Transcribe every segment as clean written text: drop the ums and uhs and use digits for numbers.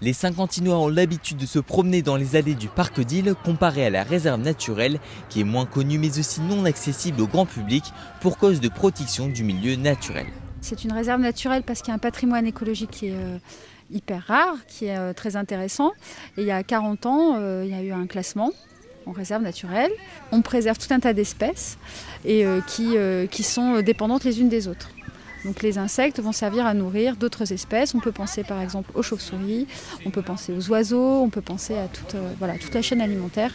Les Saint-Quentinois ont l'habitude de se promener dans les allées du parc d'Isle comparé à la réserve naturelle qui est moins connue mais aussi non accessible au grand public pour cause de protection du milieu naturel. C'est une réserve naturelle parce qu'il y a un patrimoine écologique qui est hyper rare, qui est très intéressant. Et il y a 40 ans, il y a eu un classement en réserve naturelle. On préserve tout un tas d'espèces et qui sont dépendantes les unes des autres. Donc les insectes vont servir à nourrir d'autres espèces. On peut penser par exemple aux chauves-souris, on peut penser aux oiseaux, on peut penser à toute la chaîne alimentaire.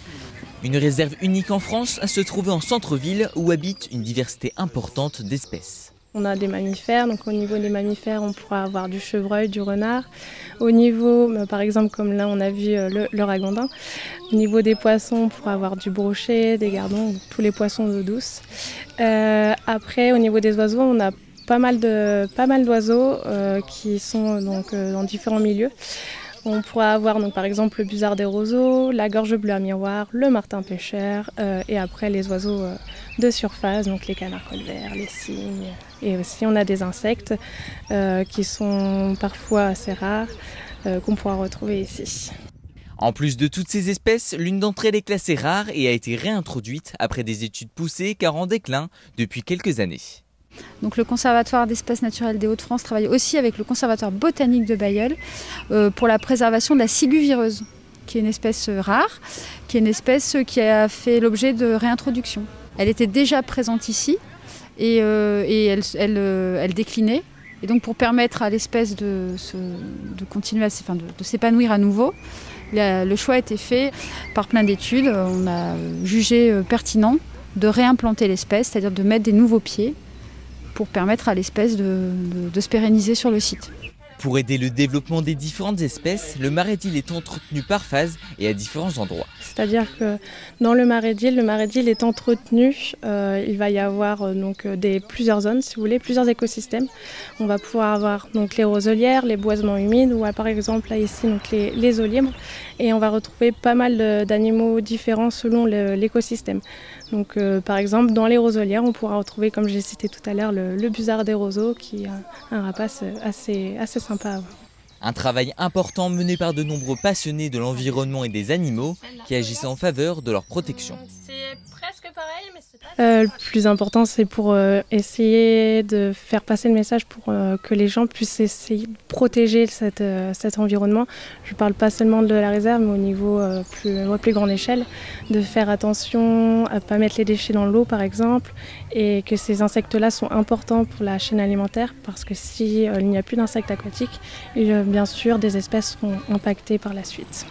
Une réserve unique en France à se trouver en centre-ville où habite une diversité importante d'espèces. On a des mammifères, donc au niveau des mammifères, on pourra avoir du chevreuil, du renard. Au niveau, par exemple, comme là, on a vu le ragondin. Au niveau des poissons, on pourra avoir du brochet, des gardons, tous les poissons d'eau douce. Après, au niveau des oiseaux, on a pas mal d'oiseaux qui sont donc, dans différents milieux. On pourra avoir donc, par exemple le busard des roseaux, la gorge bleue à miroir, le martin pêcheur et après les oiseaux de surface, donc les canards colverts, les cygnes. Et aussi on a des insectes qui sont parfois assez rares qu'on pourra retrouver ici. En plus de toutes ces espèces, l'une d'entre elles est classée rare et a été réintroduite après des études poussées car en déclin depuis quelques années. Donc le Conservatoire d'espèces naturelles des Hauts-de-France travaille aussi avec le Conservatoire botanique de Bailleul pour la préservation de la ciguë vireuse, qui est une espèce rare, qui est une espèce qui a fait l'objet de réintroduction. Elle était déjà présente ici et elle déclinait. Et donc pour permettre à l'espèce de continuer de s'épanouir à nouveau, le choix a été fait par plein d'études. On a jugé pertinent de réimplanter l'espèce, c'est-à-dire de mettre des nouveaux pieds pour permettre à l'espèce de se pérenniser sur le site. Pour aider le développement des différentes espèces, le marais d'Isle est entretenu par phase et à différents endroits. C'est-à-dire que dans le marais d'Isle est entretenu, il va y avoir donc plusieurs zones, si vous voulez, plusieurs écosystèmes. On va pouvoir avoir donc les roselières, les boisements humides ou par exemple là ici donc les eaux libres. Et on va retrouver pas mal d'animaux différents selon l'écosystème. Donc par exemple dans les roselières, on pourra retrouver, comme j'ai cité tout à l'heure, le busard des roseaux qui est un rapace assez sympa à voir. Un travail important mené par de nombreux passionnés de l'environnement et des animaux qui agissent en faveur de leur protection. C'est presque pareil, mais c'est pas... Le plus important, c'est pour essayer de faire passer le message pour que les gens puissent essayer de protéger cet environnement. Je ne parle pas seulement de la réserve, mais au niveau plus grande échelle, de faire attention à ne pas mettre les déchets dans l'eau, par exemple, et que ces insectes-là sont importants pour la chaîne alimentaire, parce que s'il n'y a plus d'insectes aquatiques, bien sûr, des espèces seront impactées par la suite.